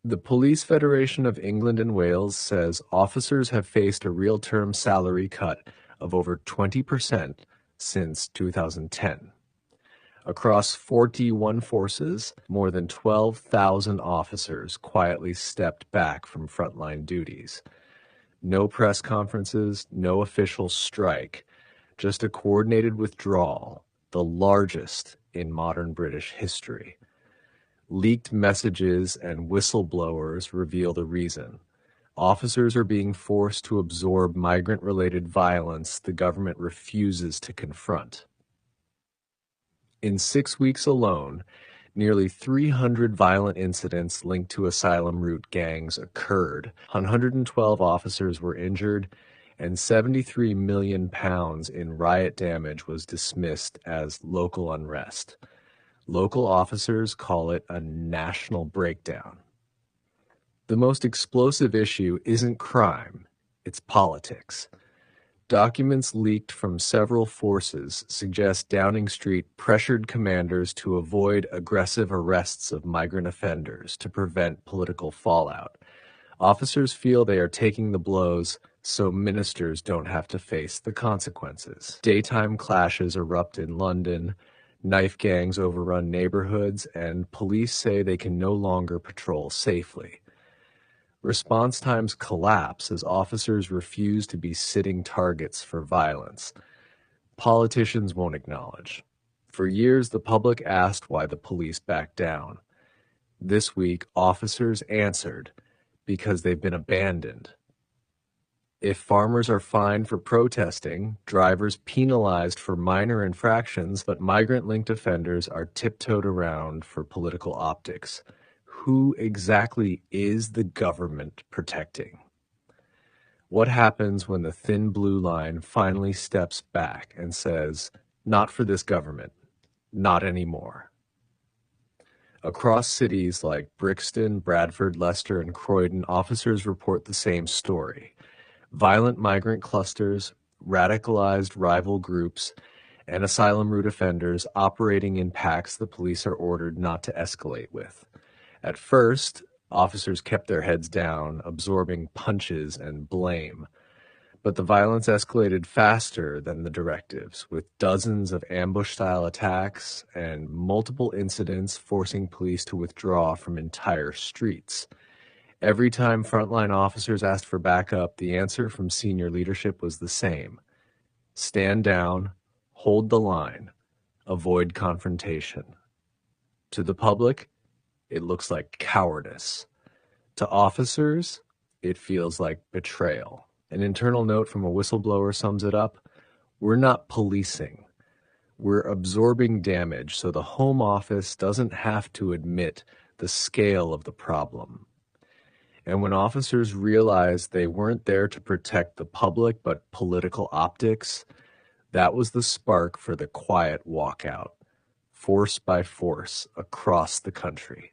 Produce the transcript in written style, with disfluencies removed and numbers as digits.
The Police Federation of England and Wales says officers have faced a real-term salary cut of over 20% since 2010. Across 41 forces, more than 12,000 officers quietly stepped back from frontline duties. No press conferences, no official strike, just a coordinated withdrawal, the largest in modern British history. Leaked messages and whistleblowers reveal the reason. Officers are being forced to absorb migrant-related violence the government refuses to confront. In 6 weeks alone, nearly 300 violent incidents linked to asylum route gangs occurred. 112 officers were injured, and £73 million in riot damage was dismissed as local unrest. Local officers call it a national breakdown. The most explosive issue isn't crime, it's politics. Documents leaked from several forces suggest Downing Street pressured commanders to avoid aggressive arrests of migrant offenders to prevent political fallout. Officers feel they are taking the blows so ministers don't have to face the consequences. Daytime clashes erupt in London, knife gangs overrun neighborhoods, and police say they can no longer patrol safely. Response times collapse as officers refuse to be sitting targets for violence. Politicians won't acknowledge. For years, the public asked why the police backed down. This week, officers answered because they've been abandoned. If farmers are fined for protesting, drivers penalized for minor infractions, but migrant-linked offenders are tiptoed around for political optics. Who exactly is the government protecting? What happens when the thin blue line finally steps back and says, "Not for this government, not anymore"? Across cities like Brixton, Bradford, Leicester, and Croydon, officers report the same story. Violent migrant clusters, radicalized rival groups, and asylum route offenders operating in packs the police are ordered not to escalate with. At first, officers kept their heads down, absorbing punches and blame. But the violence escalated faster than the directives, with dozens of ambush-style attacks and multiple incidents forcing police to withdraw from entire streets. Every time frontline officers asked for backup, the answer from senior leadership was the same: stand down, hold the line, avoid confrontation. To the public, it looks like cowardice. To officers, it feels like betrayal. An internal note from a whistleblower sums it up: we're not policing. We're absorbing damage so the Home Office doesn't have to admit the scale of the problem. And when officers realized they weren't there to protect the public but political optics, that was the spark for the quiet walkout, force by force, across the country.